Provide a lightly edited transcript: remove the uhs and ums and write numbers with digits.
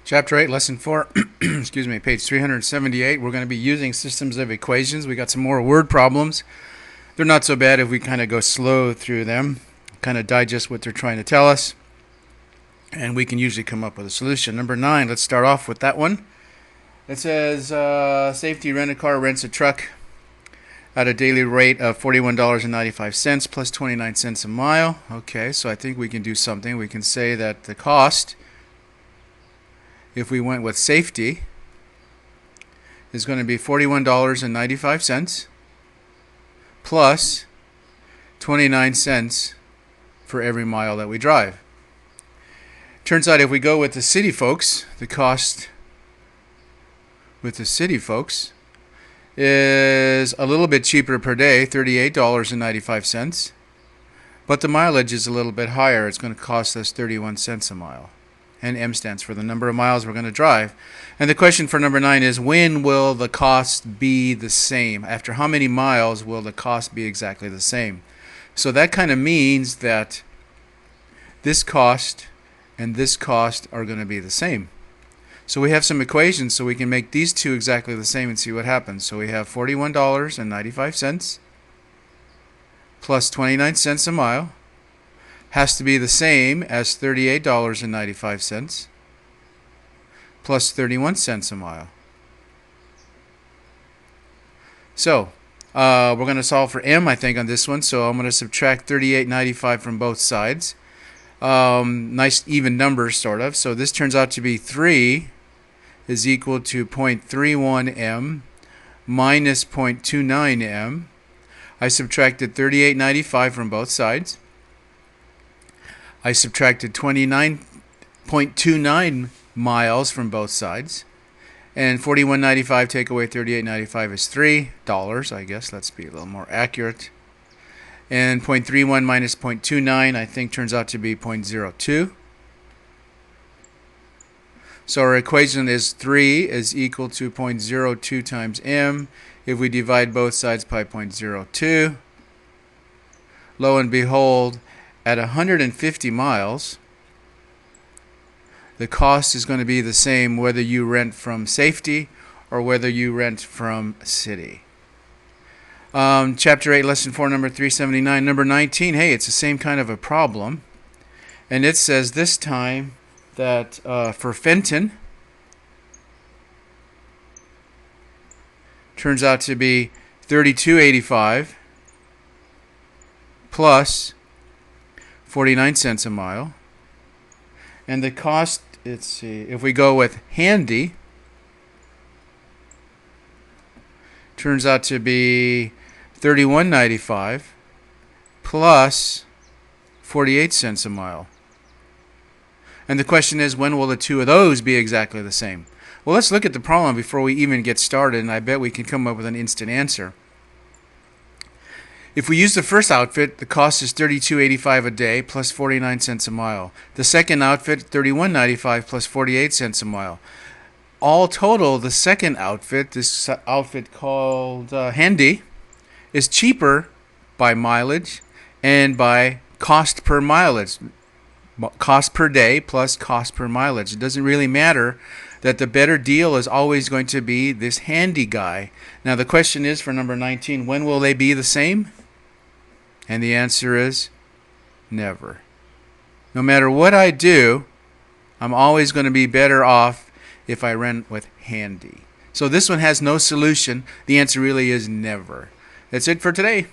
Chapter 8, Lesson 4, excuse me, page 378. We're going to be using systems of equations. We got some more word problems. They're not so bad if we kind of go slow through them, kind of digest what they're trying to tell us, and we can usually come up with a solution. Number 9, let's start off with that one. It says, Safety Rent-A-Car rents a truck at a daily rate of $41.95 plus 29 cents a mile. Okay, so I think we can do something. We can say that the cost, if we went with safety, is going to be $41.95 plus 29 cents for every mile that we drive. Turns out if we go with the city folks, the cost with the city folks is a little bit cheaper per day, $38.95, but the mileage is a little bit higher. It's going to cost us 31 cents a mile. And M stands for the number of miles we're going to drive. And the question for number 9 is, when will the cost be the same? After how many miles will the cost be exactly the same? So that kind of means that this cost and this cost are going to be the same. So we have some equations so we can make these two exactly the same and see what happens. So we have $41.95 plus 29 cents a mile has to be the same as $38.95 plus 31 cents a mile. So we're going to solve for M, I think, on this one. So I'm going to subtract $38.95 from both sides. Nice even numbers, sort of. So this turns out to be 3 is equal to 0.31 M minus 0.29 M. I subtracted $38.95 from both sides. I subtracted 29.29 miles from both sides. And $41.95 take away $38.95 is $3, I guess. Let's be a little more accurate. And 0.31 minus 0.29, I think, turns out to be 0.02. So our equation is 3 is equal to 0.02 times M. If we divide both sides by 0.02, lo and behold, at 150 miles, the cost is going to be the same whether you rent from safety or whether you rent from city. Chapter 8, Lesson 4, number 379. Number 19, hey, it's the same kind of a problem. And it says this time that for Fenton, turns out to be $32.85 plus 49 cents a mile. And the cost, let's see, if we go with handy, turns out to be $31.95 plus 48 cents a mile. And the question is, when will the two of those be exactly the same? Well, let's look at the problem before we even get started, and I bet we can come up with an instant answer. If we use the first outfit, the cost is $32.85 a day plus 49 cents a mile. The second outfit, $31.95 plus 48 cents a mile. All total, the second outfit, this outfit called Handy, is cheaper by mileage and by cost per mileage. Cost per day plus cost per mileage. It doesn't really matter that the better deal is always going to be this Handy guy. Now the question is for number 19, when will they be the same? And the answer is never. No matter what I do, I'm always going to be better off if I rent with Handy. So this one has no solution. The answer really is never. That's it for today.